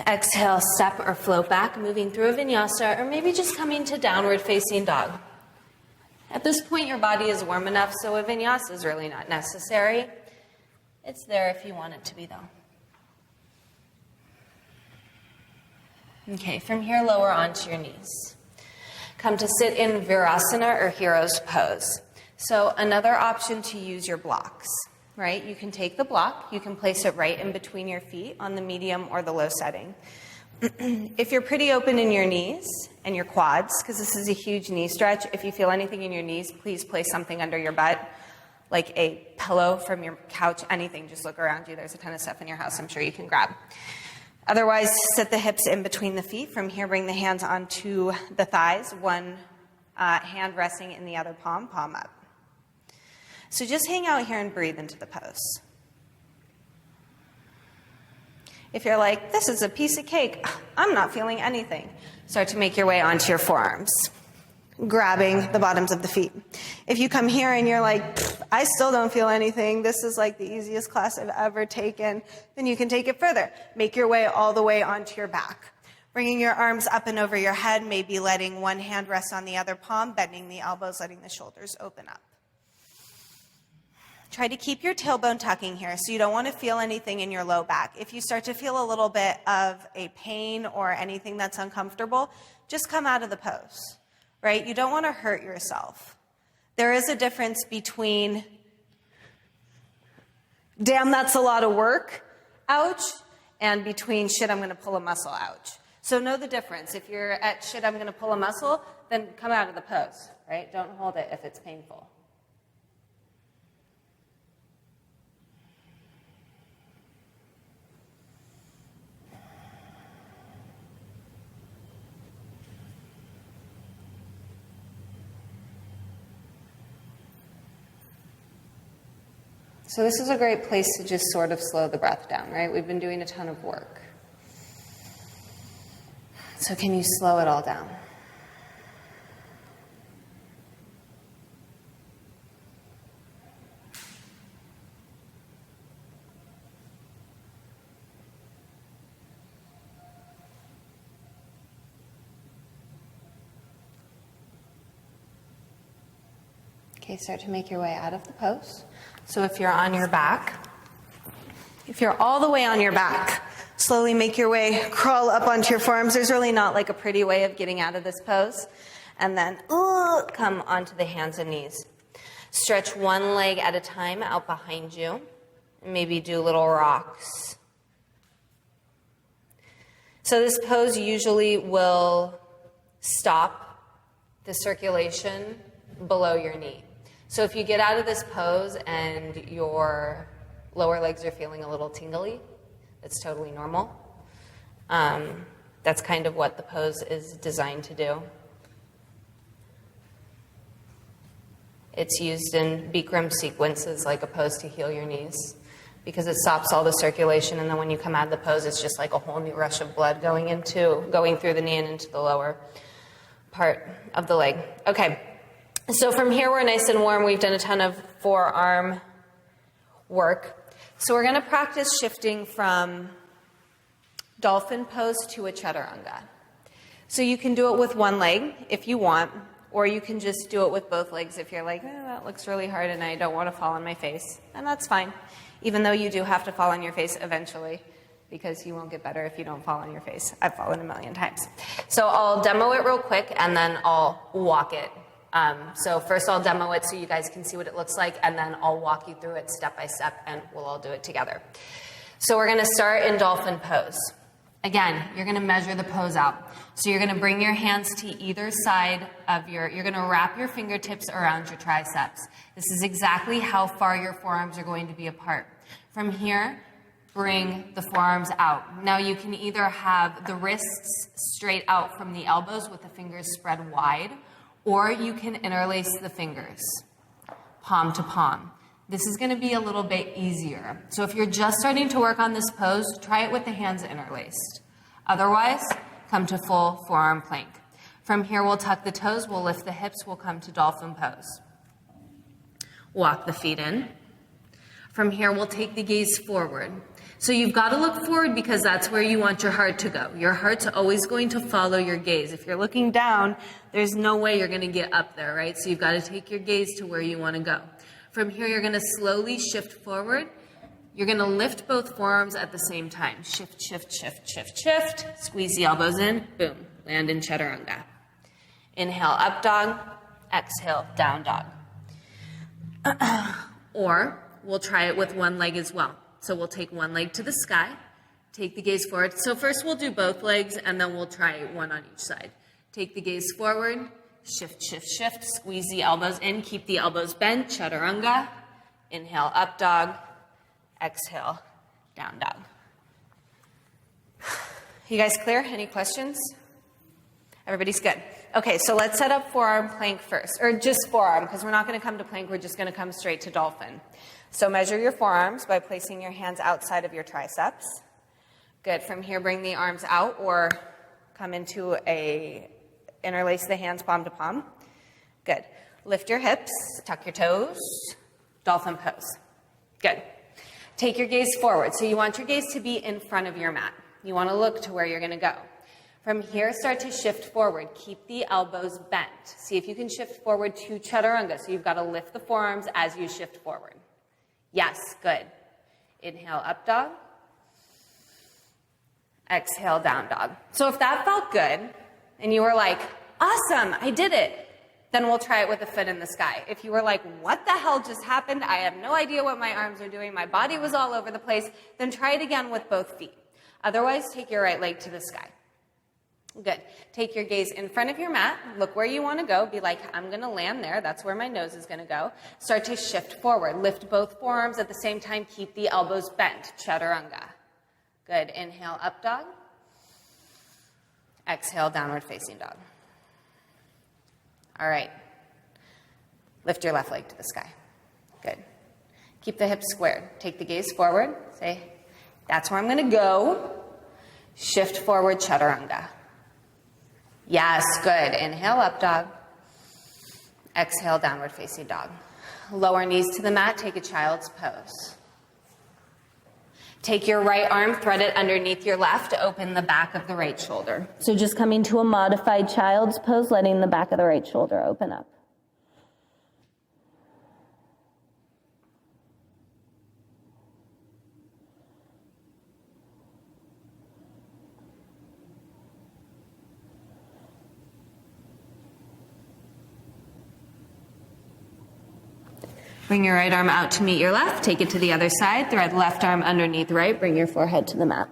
Exhale, step or float back, moving through a vinyasa, or maybe just coming to downward facing dog. At this point, your body is warm enough, so a vinyasa is really not necessary. It's there if you want it to be, though. Okay, from here, lower onto your knees. Come to sit in Virasana or Hero's Pose. So another option to use your blocks, right? You can take the block, you can place it right in between your feet on the medium or the low setting. If you're pretty open in your knees and your quads, because this is a huge knee stretch, if you feel anything in your knees, please place something under your butt, like a pillow from your couch, anything. Just look around you. There's a ton of stuff in your house I'm sure you can grab. Otherwise, sit the hips in between the feet. From here, bring the hands onto the thighs, one hand resting in the other palm, palm up. So just hang out here and breathe into the pose. If you're like, this is a piece of cake, I'm not feeling anything, start to make your way onto your forearms, grabbing the bottoms of the feet. If you come here and you're like, I still don't feel anything, this is like the easiest class I've ever taken, then you can take it further. Make your way all the way onto your back. Bringing your arms up and over your head, maybe letting one hand rest on the other palm, bending the elbows, letting the shoulders open up. Try to keep your tailbone tucking here, so you don't want to feel anything in your low back. If you start to feel a little bit of a pain or anything that's uncomfortable, just come out of the pose, right? You don't want to hurt yourself. There is a difference between, damn, that's a lot of work, ouch, and between, shit, I'm going to pull a muscle, ouch. So know the difference. If you're at, shit, I'm going to pull a muscle, then come out of the pose, right? Don't hold it if it's painful. So this is a great place to just sort of slow the breath down, right? We've been doing a ton of work. So can you slow it all down? Okay, start to make your way out of the pose. So if you're on your back, if you're all the way on your back, slowly make your way, crawl up onto your forearms. There's really not like a pretty way of getting out of this pose. And then come onto the hands and knees. Stretch one leg at a time out behind you. Maybe do little rocks. So this pose usually will stop the circulation below your knee. So if you get out of this pose and your lower legs are feeling a little tingly, that's totally normal. That's kind of what the pose is designed to do. It's used in Bikram sequences like a pose to heal your knees because it stops all the circulation, and then when you come out of the pose, it's just like a whole new rush of blood going through the knee and into the lower part of the leg. Okay. So from here, we're nice and warm. We've done a ton of forearm work. So we're going to practice shifting from dolphin pose to a chaturanga. So you can do it with one leg if you want, or you can just do it with both legs if you're like, that looks really hard and I don't want to fall on my face. And that's fine, even though you do have to fall on your face eventually, because you won't get better if you don't fall on your face. I've fallen a million times. So I'll demo it real quick, and then I'll walk it. So first I'll demo it so you guys can see what it looks like, and then I'll walk you through it step by step, and we'll all do it together. So we're going to start in dolphin pose. Again, you're going to measure the pose out. So you're going to bring your hands to either side of you're going to wrap your fingertips around your triceps. This is exactly how far your forearms are going to be apart. From here, bring the forearms out. Now you can either have the wrists straight out from the elbows with the fingers spread wide, or you can interlace the fingers, palm to palm. This is going to be a little bit easier. So if you're just starting to work on this pose, try it with the hands interlaced. Otherwise, come to full forearm plank. From here, we'll tuck the toes, we'll lift the hips, we'll come to dolphin pose. Walk the feet in. From here, we'll take the gaze forward. So you've got to look forward because that's where you want your heart to go. Your heart's always going to follow your gaze. If you're looking down, there's no way you're going to get up there, right? So you've got to take your gaze to where you want to go. From here, you're going to slowly shift forward. You're going to lift both forearms at the same time. Shift, shift, shift, shift, shift. Squeeze the elbows in. Boom. Land in chaturanga. Inhale, up dog. Exhale, down dog. Or we'll try it with one leg as well. So we'll take one leg to the sky, take the gaze forward. So first we'll do both legs, and then we'll try one on each side. Take the gaze forward, shift, shift, shift, squeeze the elbows in, keep the elbows bent, chaturanga. Inhale, up dog. Exhale, down dog. You guys clear? Any questions? Everybody's good. Okay, so let's set up forearm plank first, or just forearm, because we're not going to come to plank, we're just going to come straight to dolphin. So measure your forearms by placing your hands outside of your triceps. Good. From here, bring the arms out or come into interlace the hands palm to palm. Good. Lift your hips, tuck your toes, dolphin pose. Good. Take your gaze forward. So you want your gaze to be in front of your mat. You want to look to where you're going to go. From here, start to shift forward. Keep the elbows bent. See if you can shift forward to chaturanga. So you've got to lift the forearms as you shift forward. Yes, good. Inhale, up dog. Exhale, down dog. So if that felt good, and you were like, awesome, I did it, then we'll try it with a foot in the sky. If you were like, what the hell just happened? I have no idea what my arms are doing. My body was all over the place. Then try it again with both feet. Otherwise, take your right leg to the sky. Good. Take your gaze in front of your mat. Look where you want to go. Be like, I'm going to land there. That's where my nose is going to go. Start to shift forward. Lift both forearms at the same time. Keep the elbows bent. Chaturanga. Good. Inhale, up dog. Exhale, downward facing dog. All right. Lift your left leg to the sky. Good. Keep the hips squared. Take the gaze forward. Say, that's where I'm going to go. Shift forward, chaturanga. Yes, good. Inhale, up dog. Exhale, downward facing dog. Lower knees to the mat. Take a child's pose. Take your right arm, thread it underneath your left, open the back of the right shoulder. So just coming to a modified child's pose, letting the back of the right shoulder open up. Bring your right arm out to meet your left. Take it to the other side. Thread left arm underneath right. Bring your forehead to the mat.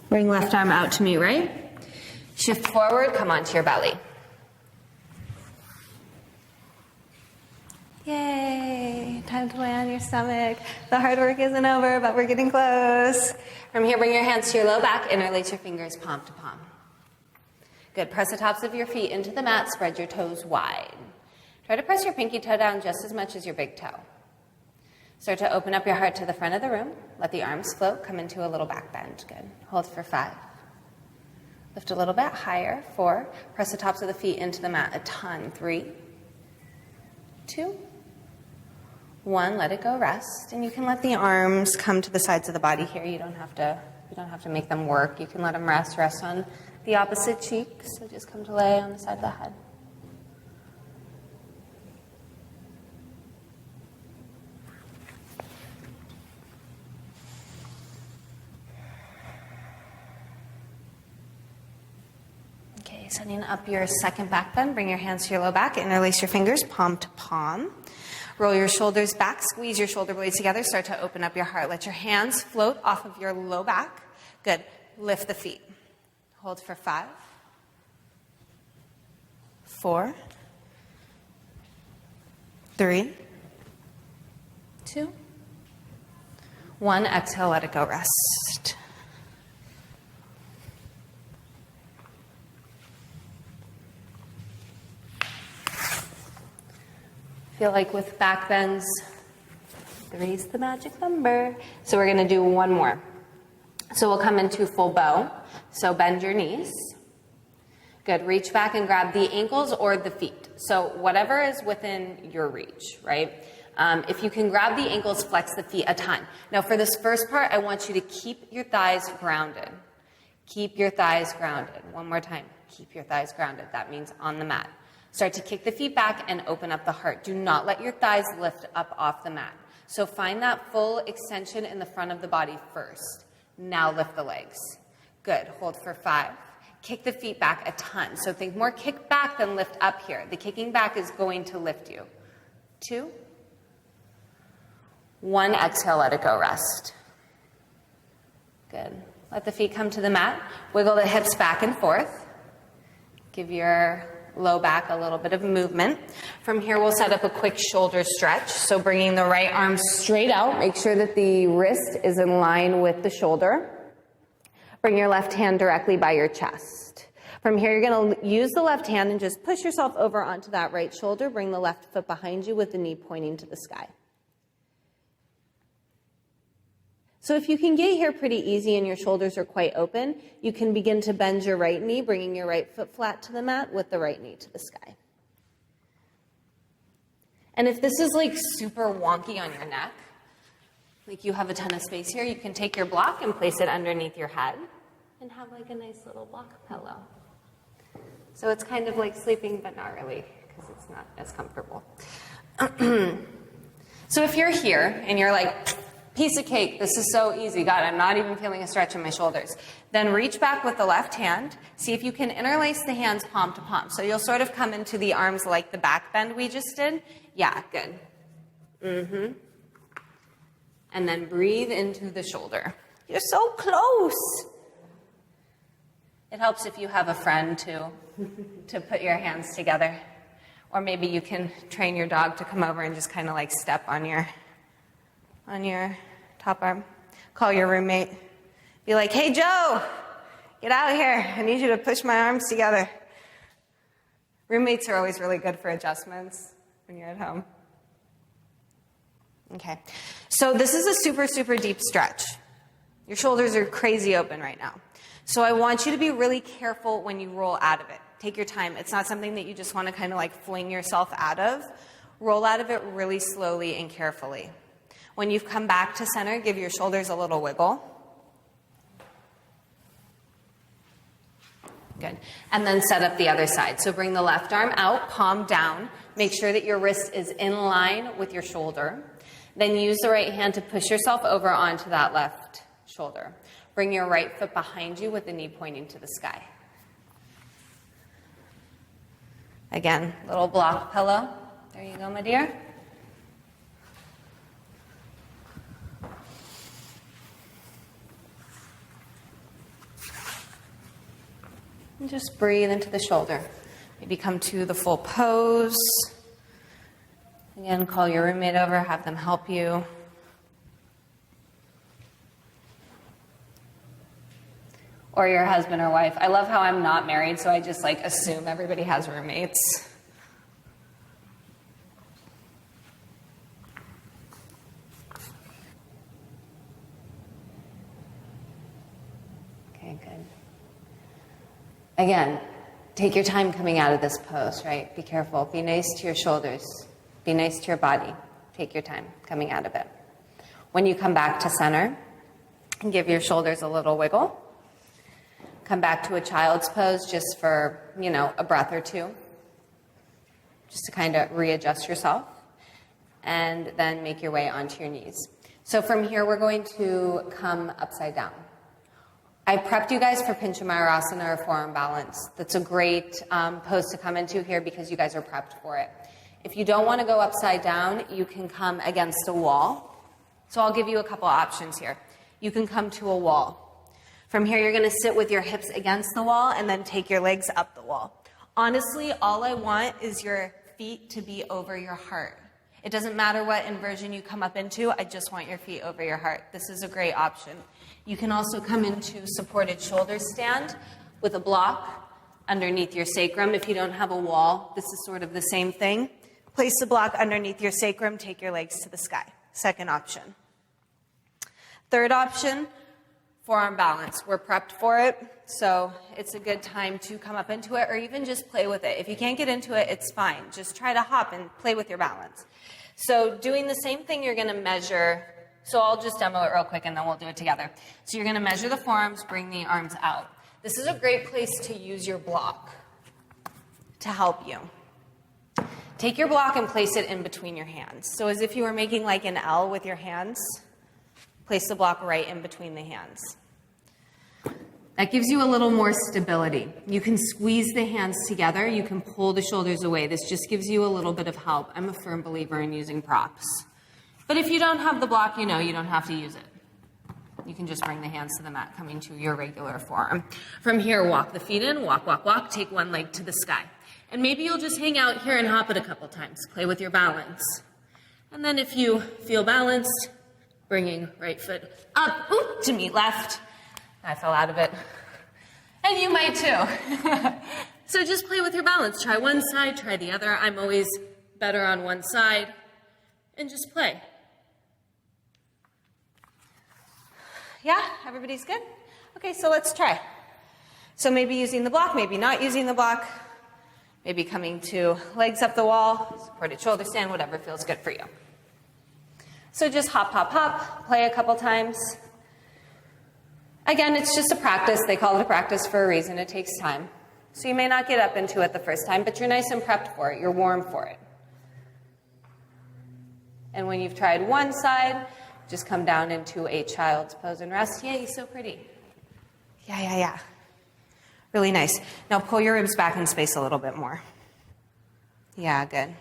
Bring left arm out to meet right. Shift forward, come onto your belly. Yay, time to lay on your stomach. The hard work isn't over, but we're getting close. From here, bring your hands to your low back, interlace your fingers palm to palm. Good, press the tops of your feet into the mat, spread your toes wide. Try to press your pinky toe down just as much as your big toe. Start to open up your heart to the front of the room. Let the arms float, come into a little back bend. Good, hold for 5. Lift a little bit higher. 4. Press the tops of the feet into the mat a ton. 3, 2, 1. Let it go. Rest. And you can let the arms come to the sides of the body here. You don't have to make them work. You can let them rest. Rest on the opposite cheek. So just come to lay on the side of the head. Setting up your second back bend, bring your hands to your low back, interlace your fingers, palm to palm. Roll your shoulders back, squeeze your shoulder blades together, start to open up your heart. Let your hands float off of your low back. Good. Lift the feet. Hold for 5, 4, 3, 2, 1. Exhale, let it go. Rest. Feel like with back bends, 3 is the magic number. So we're going to do one more. So we'll come into full bow. So bend your knees. Good. Reach back and grab the ankles or the feet. So whatever is within your reach, right? If you can grab the ankles, flex the feet a ton. Now for this first part, I want you to keep your thighs grounded. Keep your thighs grounded. One more time. Keep your thighs grounded. That means on the mat. Start to kick the feet back and open up the heart. Do not let your thighs lift up off the mat. So find that full extension in the front of the body first. Now lift the legs. Good. Hold for 5. Kick the feet back a ton. So think more kick back than lift up here. The kicking back is going to lift you. 2, 1. Exhale, let it go. Rest. Good. Let the feet come to the mat. Wiggle the hips back and forth. Give your low back a little bit of movement. From here, we'll set up a quick shoulder stretch. So bringing the right arm straight out. Make sure that the wrist is in line with the shoulder. Bring your left hand directly by your chest. From here, you're going to use the left hand and just push yourself over onto that right shoulder. Bring the left foot behind you with the knee pointing to the sky. So if you can get here pretty easy and your shoulders are quite open, you can begin to bend your right knee, bringing your right foot flat to the mat with the right knee to the sky. And if this is like super wonky on your neck, like you have a ton of space here, you can take your block and place it underneath your head and have like a nice little block pillow. So it's kind of like sleeping, but not really, because it's not as comfortable. So if you're here and you're like, piece of cake, this is so easy, God, I'm not even feeling a stretch in my shoulders, then reach back with the left hand. See if you can interlace the hands palm to palm. So you'll sort of come into the arms like the back bend we just did. Yeah, good. And then breathe into the shoulder. You're so close. It helps if you have a friend to put your hands together. Or maybe you can train your dog to come over and just kind of like step on your top arm. Call your roommate. Be like, hey, Joe, get out here. I need you to push my arms together. Roommates are always really good for adjustments when you're at home. Okay, so this is a super, super deep stretch. Your shoulders are crazy open right now. So I want you to be really careful when you roll out of it. Take your time. It's not something that you just want to kind of like fling yourself out of. Roll out of it really slowly and carefully. When you've come back to center, give your shoulders a little wiggle. Good. And then set up the other side. So bring the left arm out, palm down. Make sure that your wrist is in line with your shoulder. Then use the right hand to push yourself over onto that left shoulder. Bring your right foot behind you with the knee pointing to the sky. Again, little block pillow. There you go, my dear. And just breathe into the shoulder. Maybe come to the full pose. Again, call your roommate over, have them help you. Or your husband or wife. I love how I'm not married, so I just like assume everybody has roommates. Okay, good. Again, take your time coming out of this pose, right? Be careful. Be nice to your shoulders. Be nice to your body. Take your time coming out of it. When you come back to center, give your shoulders a little wiggle. Come back to a child's pose just for, a breath or two. Just to kind of readjust yourself. And then make your way onto your knees. So from here, we're going to come upside down. I prepped you guys for Pincha Mayurasana or forearm balance. That's a great pose to come into here because you guys are prepped for it. If you don't want to go upside down, you can come against a wall. So I'll give you a couple options here. You can come to a wall. From here, you're going to sit with your hips against the wall and then take your legs up the wall. Honestly, all I want is your feet to be over your heart. It doesn't matter what inversion you come up into, I just want your feet over your heart. This is a great option. You can also come into supported shoulder stand with a block underneath your sacrum. If you don't have a wall, this is sort of the same thing. Place the block underneath your sacrum, take your legs to the sky. Second option. Third option, forearm balance. We're prepped for it, so it's a good time to come up into it or even just play with it. If you can't get into it, it's fine. Just try to hop and play with your balance. So doing the same thing, you're going to measure. So I'll just demo it real quick and then we'll do it together. So you're going to measure the forearms, bring the arms out. This is a great place to use your block to help you. Take your block and place it in between your hands. So as if you were making like an L with your hands, place the block right in between the hands. That gives you a little more stability. You can squeeze the hands together. You can pull the shoulders away. This just gives you a little bit of help. I'm a firm believer in using props. But if you don't have the block, you don't have to use it. You can just bring the hands to the mat, coming to your regular forearm. From here, walk the feet in, walk, walk, walk. Take one leg to the sky. And maybe you'll just hang out here and hop it a couple times. Play with your balance. And then if you feel balanced, bringing right foot up to meet left. I fell out of it. And you might too. So just play with your balance. Try one side, try the other. I'm always better on one side. And just play. Yeah, everybody's good? Okay, so let's try. So maybe using the block, maybe not using the block, maybe coming to legs up the wall, supported shoulder stand, whatever feels good for you. So just hop, hop, hop, play a couple times. Again, it's just a practice. They call it a practice for a reason. It takes time. So you may not get up into it the first time, but you're nice and prepped for it. You're warm for it. And when you've tried one side, just come down into a child's pose and rest. Yay, so pretty. Yeah. Really nice. Now pull your ribs back in space a little bit more. Yeah, good.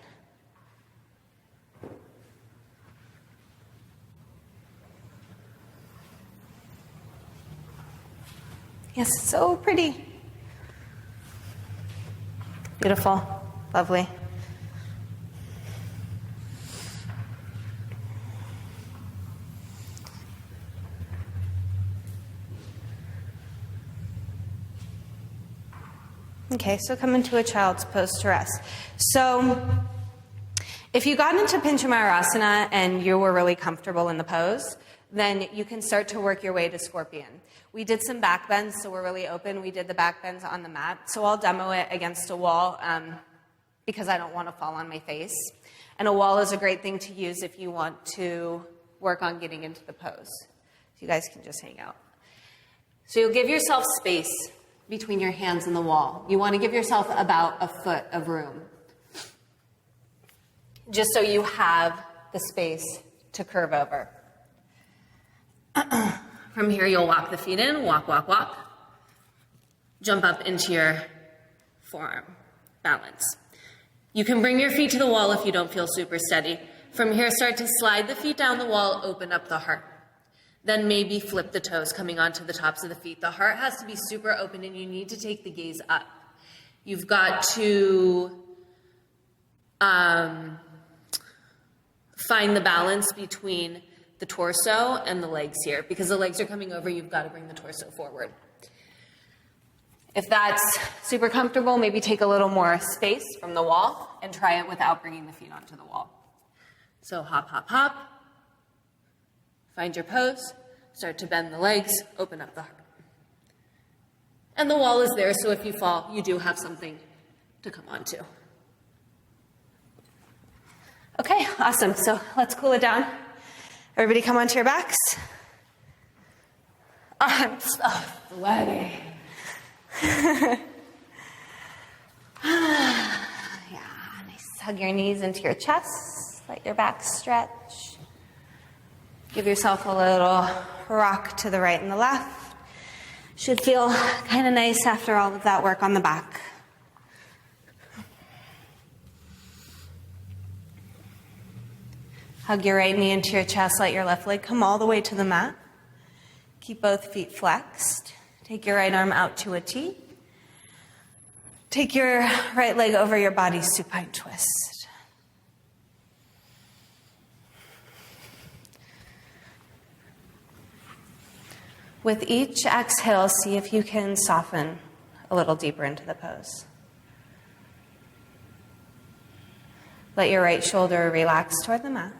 Yes, so pretty. Beautiful. Lovely. Okay, so come into a child's pose to rest. So if you got into Pinchamayurasana and you were really comfortable in the pose, then you can start to work your way to scorpion. We did some back bends, so we're really open. We did the back bends on the mat. So I'll demo it against a wall because I don't want to fall on my face. And a wall is a great thing to use if you want to work on getting into the pose. So you guys can just hang out. So you'll give yourself space between your hands and the wall. You want to give yourself about a foot of room, just so you have the space to curve over. From here, you'll walk the feet in, walk, walk, walk. Jump up into your forearm, balance. You can bring your feet to the wall if you don't feel super steady. From here, start to slide the feet down the wall, open up the heart. Then maybe flip the toes coming onto the tops of the feet. The heart has to be super open and you need to take the gaze up. You've got to find the balance between the torso and the legs here. Because the legs are coming over, you've got to bring the torso forward. If that's super comfortable, maybe take a little more space from the wall and try it without bringing the feet onto the wall. So hop, hop, hop. Find your pose, start to bend the legs, open up the heart. And the wall is there, so if you fall, you do have something to come onto. Okay, awesome. So let's cool it down. Everybody come onto your backs. I'm so sweaty. Yeah, nice. Hug your knees into your chest. Let your back stretch. Give yourself a little rock to the right and the left. Should feel kind of nice after all of that work on the back. Hug your right knee into your chest. Let your left leg come all the way to the mat. Keep both feet flexed. Take your right arm out to a T. Take your right leg over your body, supine twist. With each exhale, see if you can soften a little deeper into the pose. Let your right shoulder relax toward the mat.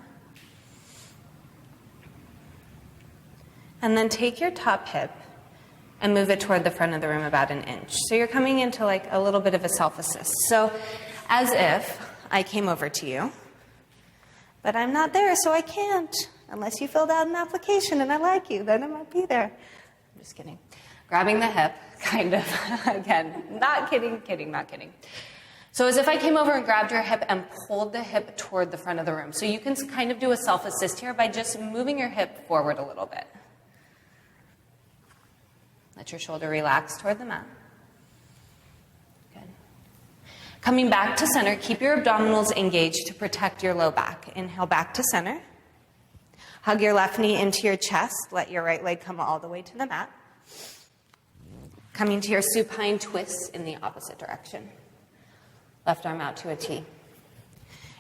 And then take your top hip and move it toward the front of the room about an inch. So you're coming into like a little bit of a self-assist. So as if I came over to you, but I'm not there, so I can't. Unless you filled out an application and I like you, then I might be there. I'm just kidding. Grabbing the hip, kind of. Again, not kidding, not kidding. So as if I came over and grabbed your hip and pulled the hip toward the front of the room. So you can kind of do a self-assist here by just moving your hip forward a little bit. Let your shoulder relax toward the mat. Good. Coming back to center, keep your abdominals engaged to protect your low back. Inhale back to center. Hug your left knee into your chest. Let your right leg come all the way to the mat. Coming to your supine twist in the opposite direction. Left arm out to a T.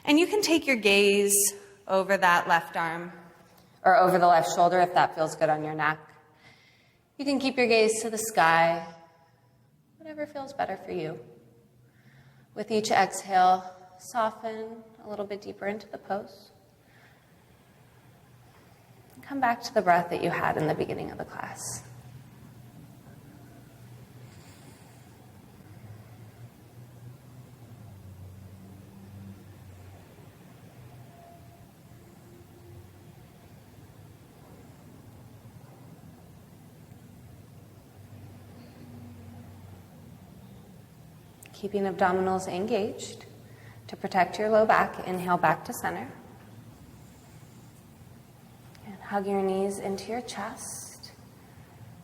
And you can take your gaze over that left arm or over the left shoulder if that feels good on your neck. You can keep your gaze to the sky, whatever feels better for you. With each exhale, soften a little bit deeper into the pose. Come back to the breath that you had in the beginning of the class. Keeping abdominals engaged to protect your low back. Inhale back to center. And hug your knees into your chest.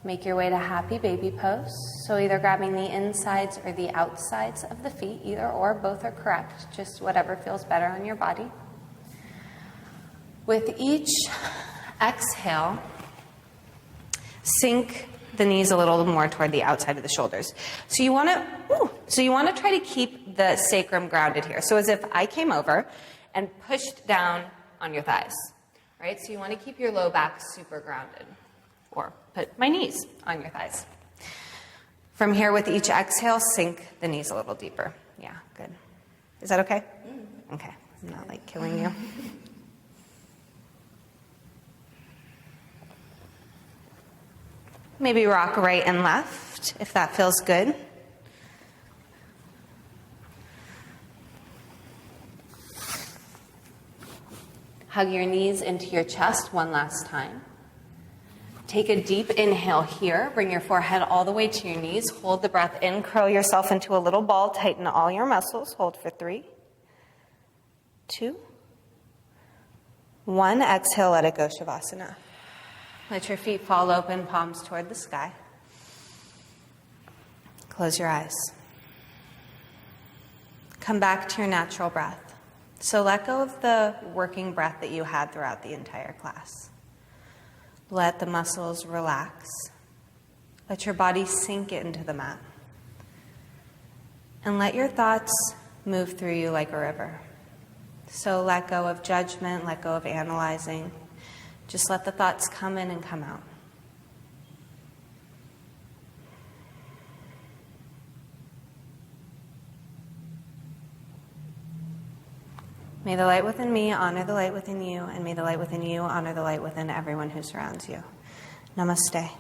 Make your way to happy baby pose. So either grabbing the insides or the outsides of the feet, either or, both are correct, just whatever feels better on your body. With each exhale, sink the knees a little more toward the outside of the shoulders. So you want to try to keep the sacrum grounded here. So as if I came over and pushed down on your thighs, right? So you want to keep your low back super grounded, or put my knees on your thighs. From here, with each exhale, sink the knees a little deeper. Yeah, good. Is that okay? Okay, I'm not like killing you. Maybe rock right and left, if that feels good. Hug your knees into your chest one last time. Take a deep inhale here. Bring your forehead all the way to your knees. Hold the breath in. Curl yourself into a little ball. Tighten all your muscles. Hold for 3, 2, 1. Exhale, let it go, Shavasana. Let your feet fall open, palms toward the sky. Close your eyes. Come back to your natural breath. So let go of the working breath that you had throughout the entire class. Let the muscles relax. Let your body sink into the mat. And let your thoughts move through you like a river. So let go of judgment, let go of analyzing. Just let the thoughts come in and come out. May the light within me honor the light within you, and may the light within you honor the light within everyone who surrounds you. Namaste.